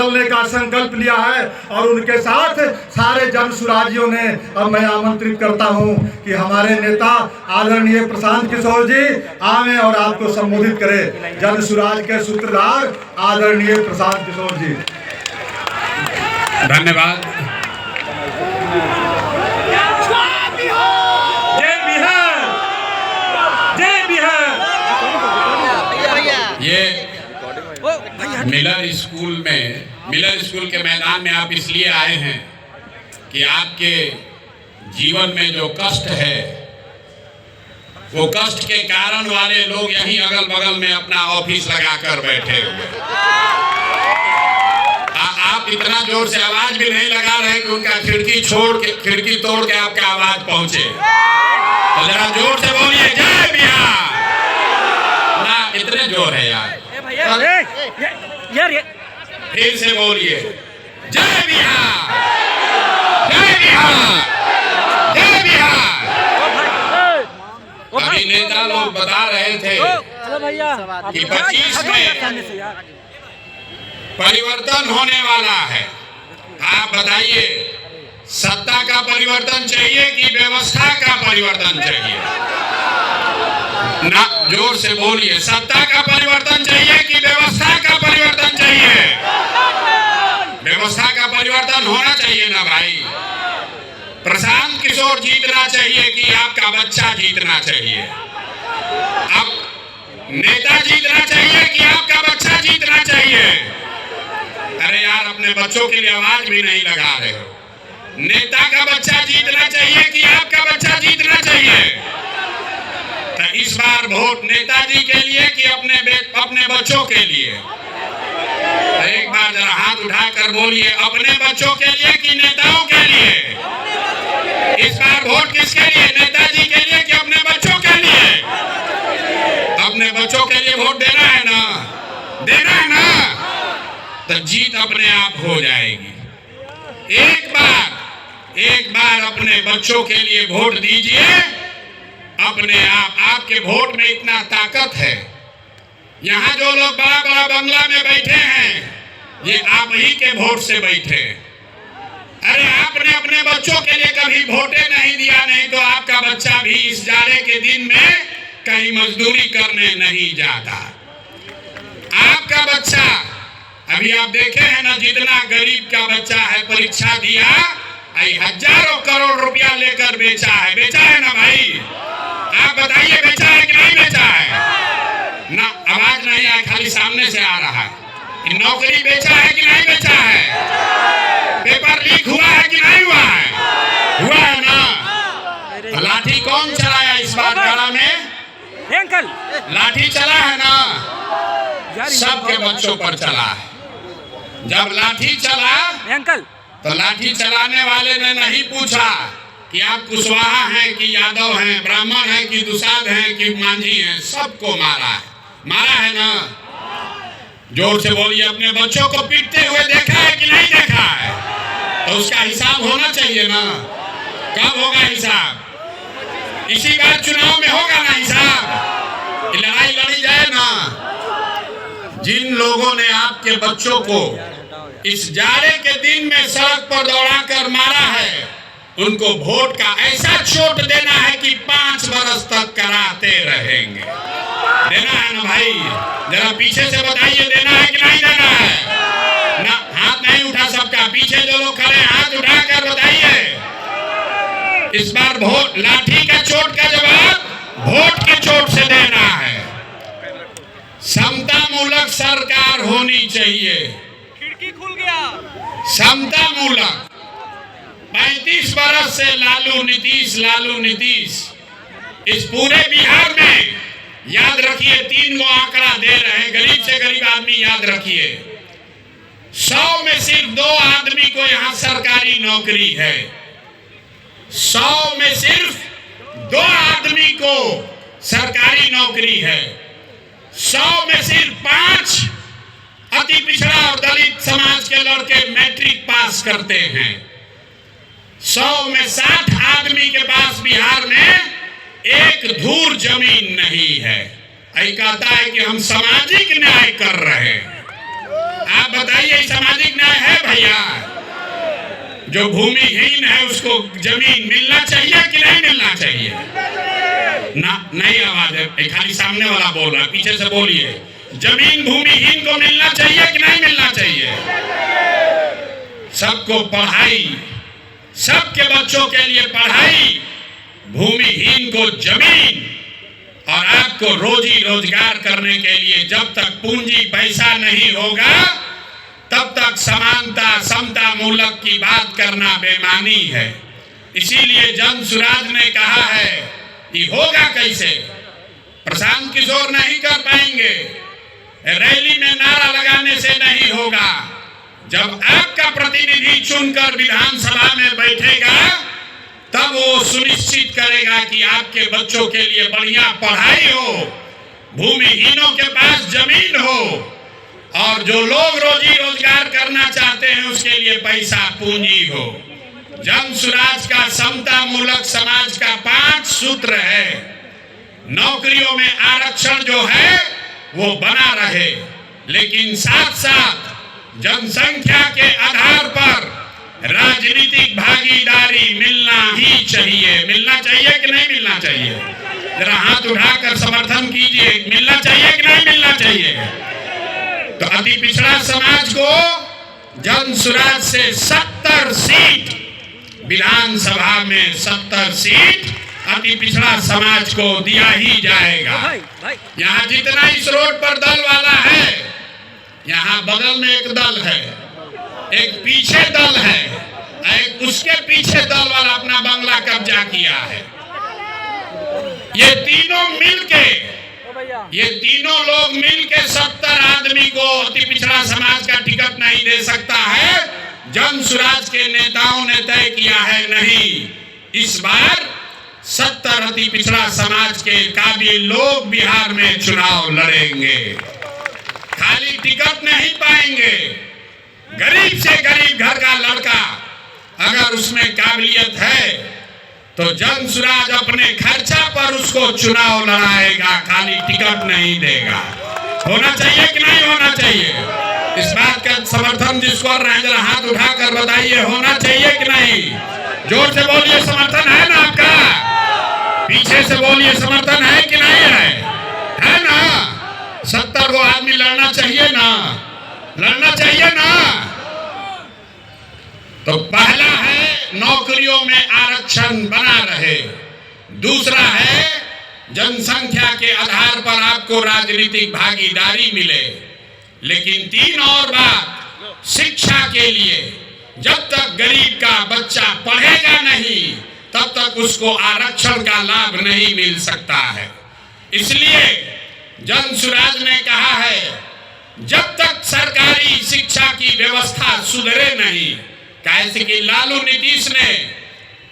बदलने का संकल्प लिया है और उनके साथ सारे जन सुराजियों ने। अब मैं आमंत्रित करता हूं कि हमारे नेता आदरणीय प्रशांत किशोर जी आवे और आपको संबोधित करें। जन सुराज के सूत्रधार आदरणीय प्रशांत किशोर जी। धन्यवाद। जय बिहार, जय बिहार। ये मिलर स्कूल के मैदान में आप इसलिए आए हैं कि आपके जीवन में जो कष्ट है वो कष्ट के कारण वाले लोग यहीं अगल बगल में अपना ऑफिस लगाकर बैठे हुए। आप इतना जोर से आवाज भी नहीं लगा रहे कि उनका खिड़की तोड़ के आपका आवाज पहुंचे। तो जरा जोर से बोलिए जय बिहार। ना इतने जोर है यार। फिर से बोलिए जय बिहार, जय बिहार, जय बिहार। अभी नेता लोग बता रहे थे कि 25 में परिवर्तन होने वाला है। आप बताइए, सत्ता का परिवर्तन चाहिए कि व्यवस्था का परिवर्तन चाहिए? ना, जोर से बोलिए, सत्ता का परिवर्तन चाहिए कि व्यवस्था का परिवर्तन चाहिए? व्यवस्था का परिवर्तन होना चाहिए ना भाई। प्रशांत किशोर जीतना चाहिए कि आपका बच्चा जीतना चाहिए? अब नेता जीतना चाहिए कि आपका बच्चा जीतना चाहिए? अरे यार, अपने बच्चों के लिए आवाज भी नहीं लगा रहे हो। नेता का बच्चा जीतना चाहिए कि आपका बच्चा जीतना चाहिए? तो इस बार वोट नेताजी के लिए कि अपने बच्चों के लिए? तो एक बार जरा हाथ उठाकर बोलिए, अपने बच्चों के लिए कि नेताओं के लिए? इस बार वोट किसके लिए, नेताजी के लिए कि अपने बच्चों के लिए? अपने बच्चों के लिए वोट देना है ना, देना है ना? तो जीत अपने आप हो जाएगी। एक बार अपने बच्चों के लिए वोट दीजिए, अपने आप। आपके वोट में इतना ताकत है। यहाँ जो लोग बड़ा बड़ा बंगला में बैठे हैं, ये आप ही के वोट से बैठे। अरे आपने अपने बच्चों के लिए कभी वोटे नहीं दिया, नहीं तो आपका बच्चा भी इस जाड़े के दिन में कहीं मजदूरी करने नहीं जाता। आपका बच्चा, अभी आप देखे हैं ना, जितना गरीब का बच्चा है परीक्षा दिया, हजारों करोड़ रुपया लेकर बेचा है ना भाई? आप बताइए, बेचा है कि नहीं बेचा है? ना, आवाज नहीं आया, खाली सामने से आ रहा है। नौकरी बेचा है कि नहीं बेचा है? पेपर लीक हुआ है कि नहीं हुआ है? हुआ है ना? लाठी कौन चलाया इस बार गड़ा में? अंकल, लाठी चला है ना? सबके बच्चों पर चला है। जब लाठी चला अंकल, तो लाठी चलाने वाले ने नहीं पूछा कि आप कुशवाहा हैं कि यादव हैं, ब्राह्मण हैं कि दुसाध हैं कि मांझी हैं। सबको मारा है ना? जोर से बोलिए, अपने बच्चों को पीटते हुए देखा है कि नहीं देखा है? तो उसका हिसाब होना चाहिए ना। कब होगा हिसाब? इसी बार चुनाव में होगा ना हिसाब। लड़ाई लड़ी जाए ना। जिन लोगों ने आपके बच्चों को इस जाड़े के दिन में सड़क पर दौड़ाकर मारा है, उनको वोट का ऐसा चोट देना है कि 5 बरस तक कराते रहेंगे। देना है ना भाई? जरा पीछे से बताइए, देना है कि नहीं देना है? ना, हाथ नहीं उठा सबका। पीछे जो लोग खड़े हैं, हाथ उठाकर बताइए। इस बार वोट, लाठी का चोट का जवाब वोट के चोट से देना है। समता मूलक सरकार होनी चाहिए। खिड़की खुल गया। समता मूलक। 35 बरस से लालू नीतीश इस पूरे बिहार में, याद रखिए, 3 गो आंकड़ा दे रहे हैं, गरीब से गरीब आदमी याद रखिए। 100 में सिर्फ 2 आदमी को यहाँ सरकारी नौकरी है। 100 में सिर्फ 2 आदमी को सरकारी नौकरी है। 100 में सिर्फ 5 अति पिछड़ा और दलित समाज के लड़के मैट्रिक पास करते हैं। 100 में 60 आदमी के पास बिहार में एक धूर जमीन नहीं है। कहता है कि हम सामाजिक न्याय कर रहे हैं। आप बताइए, सामाजिक भैया? जो भूमिहीन है उसको जमीन मिलना चाहिए कि नहीं मिलना चाहिए? ना, नहीं आवाज है, खाली सामने वाला बोल रहा है, पीछे से बोलिए। जमीन भूमिहीन को मिलना चाहिए कि नहीं मिलना चाहिए? सबको पढ़ाई, सबके बच्चों के लिए पढ़ाई, भूमिहीन को जमीन, और आपको रोजी रोजगार करने के लिए जब तक पूंजी पैसा नहीं होगा तब तक समानता समता मूलक की बात करना बेमानी है। इसीलिए जन सुराज ने कहा है कि होगा कैसे? प्रशांत किशोर नहीं कर पाएंगे, रैली में नारा लगाने से नहीं होगा। जब आपका प्रतिनिधि चुनकर विधानसभा में बैठेगा तब वो सुनिश्चित करेगा कि आपके बच्चों के लिए बढ़िया पढ़ाई हो, भूमिहीनों के पास जमीन हो, और जो लोग रोजी रोजगार करना चाहते हैं उसके लिए पैसा पूंजी हो। जन सुराज का समता मूलक समाज का 5 सूत्र है। नौकरियों में आरक्षण जो है वो बना रहे, लेकिन साथ साथ जनसंख्या के आधार पर राजनीतिक भागीदारी मिलना ही चाहिए। मिलना चाहिए कि नहीं मिलना चाहिए? जरा हाथ उठाकर समर्थन कीजिए, मिलना चाहिए कि नहीं मिलना चाहिए? तो अति पिछड़ा समाज को जन सुराज से 70 सीट, विधानसभा में 70 सीट अति पिछड़ा समाज को दिया ही जाएगा। यहाँ जितना इस रोड पर दल वाला है, यहाँ बगल में एक दल है, एक पीछे दल है, एक उसके पीछे दल वाला अपना बंगला कब्जा किया है। ये तीनों लोग मिलके 70 आदमी को अति पिछड़ा समाज का टिकट नहीं दे सकता है। जन सुराज के नेताओं ने तय किया है नहीं, इस बार 70 अति पिछड़ा समाज के काबिल लोग बिहार में चुनाव लड़ेंगे। खाली टिकट नहीं पाएंगे। गरीब से गरीब घर का लड़का अगर उसमें काबिलियत है तो जन सुराज अपने खर्चा पर उसको चुनाव लड़ाएगा, खाली टिकट नहीं देगा। होना चाहिए कि नहीं होना चाहिए? इस बात का समर्थन जिसको कर रहे हैं जरा हाथ उठाकर बताइए, होना चाहिए कि नहीं? जोर से बोलिए, समर्थन है ना आपका? पीछे से बोलिए, समर्थन है कि नहीं है? है ना? 70 को आदमी लड़ना चाहिए ना? लड़ना चाहिए ना? तो पहला है नौकरियों में आरक्षण बना रहे, दूसरा है जनसंख्या के आधार पर आपको राजनीतिक भागीदारी मिले, लेकिन 3 और बात, शिक्षा के लिए जब तक गरीब का बच्चा पढ़ेगा नहीं तब तक उसको आरक्षण का लाभ नहीं मिल सकता है। इसलिए जन सुराज ने कहा है जब तक सरकारी शिक्षा की व्यवस्था सुधरे नहीं, कैसे कि लालू नीतीश ने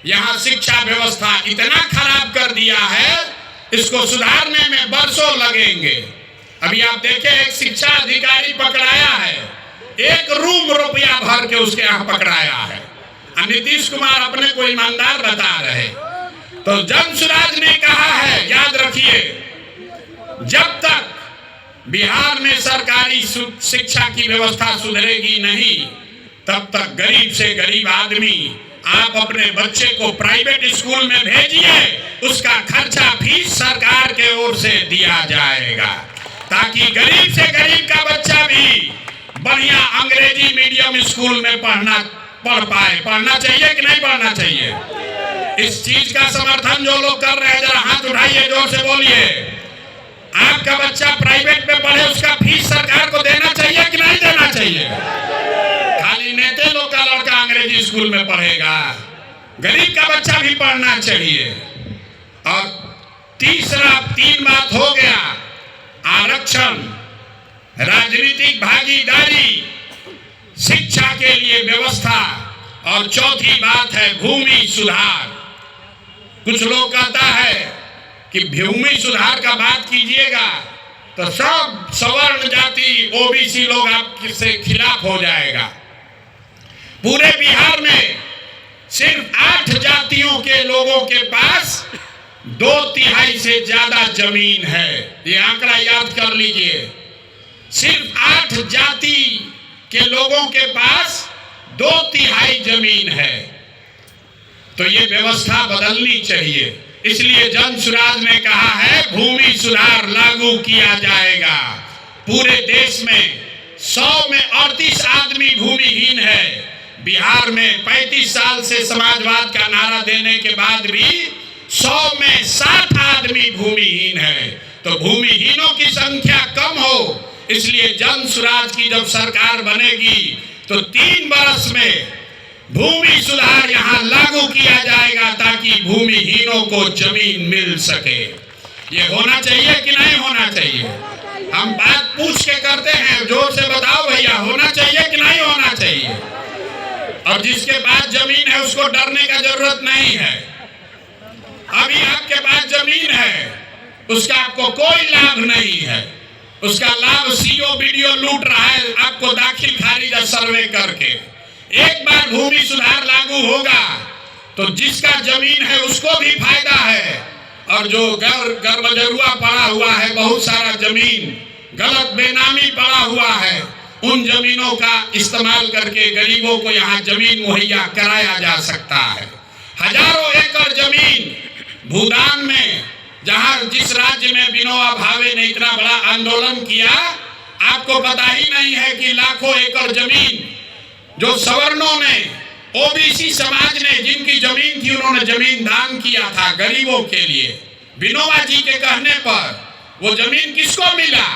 यहाँ शिक्षा व्यवस्था इतना खराब कर दिया है, इसको सुधारने में वर्षों लगेंगे। अभी आप देखें, एक शिक्षा अधिकारी पकड़ाया है, 1 रूम रुपया भर के उसके यहाँ पकड़ाया है। नीतीश कुमार अपने को ईमानदार बता रहे। तो जन सुराज ने कहा है, याद रखिए, जब तक बिहार में सरकारी शिक्षा की व्यवस्था सुधरेगी नहीं तब तक गरीब से गरीब आदमी आप अपने बच्चे को प्राइवेट स्कूल में भेजिए, उसका खर्चा फीस सरकार के ओर से दिया जाएगा, ताकि गरीब से गरीब का बच्चा भी बढ़िया अंग्रेजी मीडियम स्कूल में पढ़ पाए। पढ़ना चाहिए कि नहीं पढ़ना चाहिए? इस चीज का समर्थन जो लोग कर रहे हैं जरा हाथ उठाइए, जोर से बोलिए। आपका बच्चा प्राइवेट में पढ़े, उसका फीस सरकार को देना चाहिए कि नहीं देना चाहिए? खाली नेते लोग का लड़का अंग्रेजी स्कूल में पढ़ेगा, गरीब का बच्चा भी पढ़ना चाहिए। और तीसरा 3 बात हो गया, आरक्षण, राजनीतिक भागीदारी, शिक्षा के लिए व्यवस्था, और चौथी बात है भूमि सुधार। कुछ लोग कहता है कि भूमि सुधार का बात कीजिएगा तो सब सवर्ण जाति ओबीसी लोग आपसे खिलाफ हो जाएगा। पूरे बिहार में सिर्फ 8 जातियों के लोगों के पास 2/3 से ज्यादा जमीन है। ये आंकड़ा याद कर लीजिए, सिर्फ 8 जाति के लोगों के पास 2/3 जमीन है। तो ये व्यवस्था बदलनी चाहिए। इसलिए जन सुराज ने कहा है भूमि सुधार लागू किया जाएगा। पूरे देश में 100 में 38 आदमी भूमिहीन है। बिहार में 35 साल से समाजवाद का नारा देने के बाद भी 100 में 60 आदमी भूमिहीन है। तो भूमिहीनों की संख्या कम हो, इसलिए जन सुराज की जब सरकार बनेगी तो 3 वर्ष में भूमि सुधार यहाँ लागू किया जाएगा ताकि भूमिहीनों को जमीन मिल सके। ये होना चाहिए कि नहीं होना चाहिए? हम बात पूछ के करते हैं, जोर से बताओ भैया, होना चाहिए कि नहीं होना चाहिए? और जिसके पास जमीन है उसको डरने का जरूरत नहीं है। अभी आपके पास जमीन है, उसका आपको कोई लाभ नहीं है। उसका लाभ सीओ वीडियो लूट रहा है आपको दाखिल खारिज सर्वे करके। एक बार भूमि सुधार लागू होगा तो जिसका जमीन है उसको भी फायदा है, और जो गर्भजरुआ पड़ा हुआ है, बहुत सारा जमीन गलत बेनामी पड़ा हुआ है, उन जमीनों का इस्तेमाल करके गरीबों को यहाँ जमीन मुहैया कराया जा सकता है। हजारों एकड़ जमीन भूदान में, जहाँ जिस राज्य में विनोबा भावे ने इतना बड़ा आंदोलन किया, आपको पता ही नहीं है कि लाखों एकड़ जमीन जो सवर्णों ने, ओबीसी समाज ने जिनकी जमीन थी, उन्होंने जमीन दान किया था गरीबों के लिए। विनोबा जी के कहने पर वो जमीन किसको मिला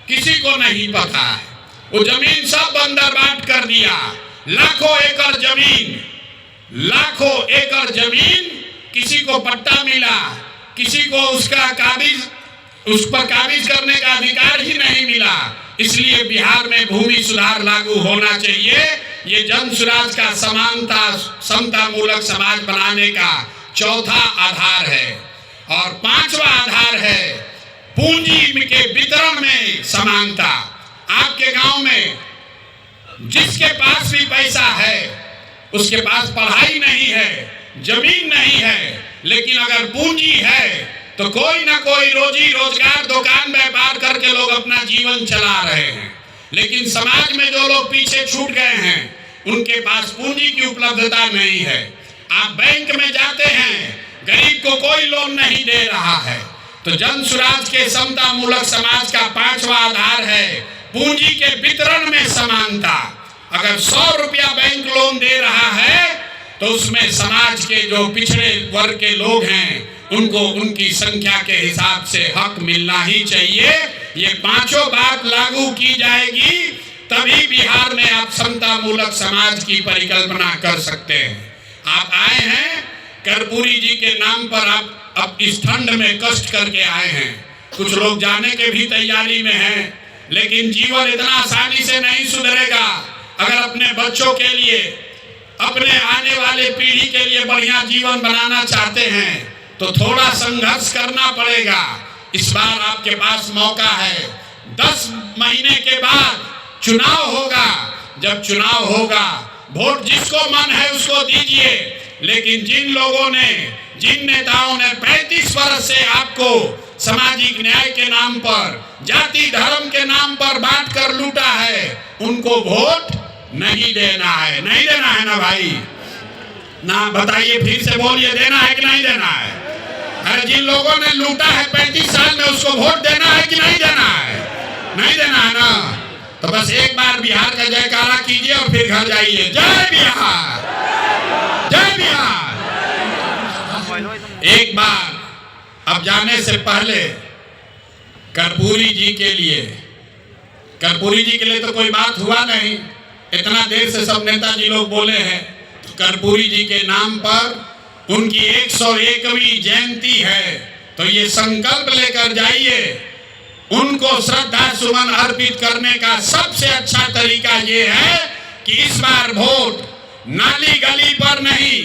किसी को नहीं पता है। वो जमीन सब बंदर बांट कर दिया। लाखों एकड़ जमीन किसी को पट्टा मिला, किसी को उसका उस पर काबिज करने का अधिकार ही नहीं मिला। इसलिए बिहार में भूमि सुधार लागू होना चाहिए। ये जन सुराज का समानता समता मूलक समाज बनाने का चौथा आधार है। और 5वां आधार है पूंजी के वितरण में समानता। आपके गांव में जिसके पास भी पैसा है, उसके पास पढ़ाई नहीं है, जमीन नहीं है, लेकिन अगर पूंजी है तो कोई ना कोई रोजी रोजगार, दुकान व्यापार करके लोग अपना जीवन चला रहे हैं। लेकिन समाज में जो लोग पीछे छूट गए हैं, उनके पास पूंजी की उपलब्धता नहीं है। आप बैंक में जाते हैं, गरीब को कोई लोन नहीं दे रहा है। तो जन सुराज के समता मूलक समाज का 5वां आधार है पूंजी के वितरण में समानता। अगर 100 रुपया बैंक लोन दे रहा है तो उसमें समाज के जो पिछड़े वर्ग के लोग हैं उनको उनकी संख्या के हिसाब से हक मिलना ही चाहिए। ये 5 बात लागू की जाएगी तभी बिहार में आप समता मूलक समाज की परिकल्पना कर सकते हैं। आप आए हैं कर्पूरी जी के नाम पर, आप अब इस ठंड में कष्ट करके आए हैं। कुछ लोग जाने के भी तैयारी में हैं, लेकिन जीवन इतना आसानी से नहीं सुधरेगा। अगर अपने बच्चों के लिए, अपने आने वाले पीढ़ी के लिए बढ़िया जीवन बनाना चाहते हैं तो थोड़ा संघर्ष करना पड़ेगा। इस बार आपके पास मौका है। 10 महीने के बाद चुनाव होगा। जब चुनाव होगा, वोट जिसको मन है उसको दीजिए, लेकिन जिन नेताओं ने 35 वर्ष से आपको सामाजिक न्याय के नाम पर, जाति धर्म के नाम पर बांट कर लूटा है, उनको वोट नहीं देना है। नहीं देना है ना भाई? ना बताइए, फिर से बोलिए, देना है कि नहीं देना है? अरे जिन लोगों ने लूटा है 35 साल में, उसको वोट देना है कि नहीं देना है? नहीं देना है ना? तो बस एक बार बिहार का जयकारा कीजिए और फिर घर जाइए। जय बिहार, जय बिहार। एक बार अब जाने से पहले कर्पूरी जी के लिए तो कोई बात हुआ नहीं, इतना देर से सब नेताजी लोग बोले हैं। तो कर्पूरी जी के नाम पर उनकी 101वीं जयंती है, तो ये संकल्प लेकर जाइए। उनको श्रद्धा सुमन अर्पित करने का सबसे अच्छा तरीका ये है कि इस बार वोट नाली गली पर नहीं,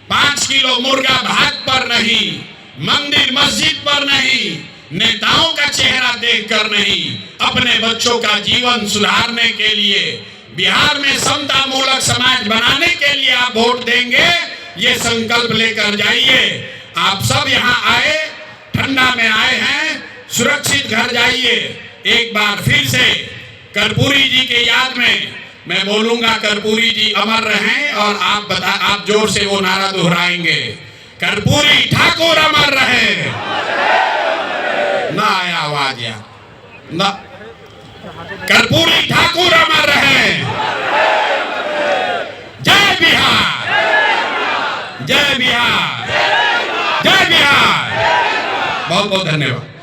5 किलो मुर्गा भात पर नहीं, मंदिर मस्जिद पर नहीं, नेताओं का चेहरा देखकर नहीं, अपने बच्चों का जीवन सुधारने के लिए, बिहार में समता मूलक समाज बनाने के लिए आप वोट देंगे। ये संकल्प लेकर जाइए। आप सब यहाँ आए, ठंडा में आए हैं, सुरक्षित घर जाइए। एक बार फिर से कर्पूरी जी के याद में मैं बोलूंगा कर्पूरी जी अमर रहें और आप जोर से वो नारा दोहराएंगे, कर्पूरी ठाकुर अमर रहे। ना आया आवाज यार, ना, कर्पूरी ठाकुर अमर रहे। जय बिहार, जय बिहार, जय बिहार। बहुत बहुत धन्यवाद।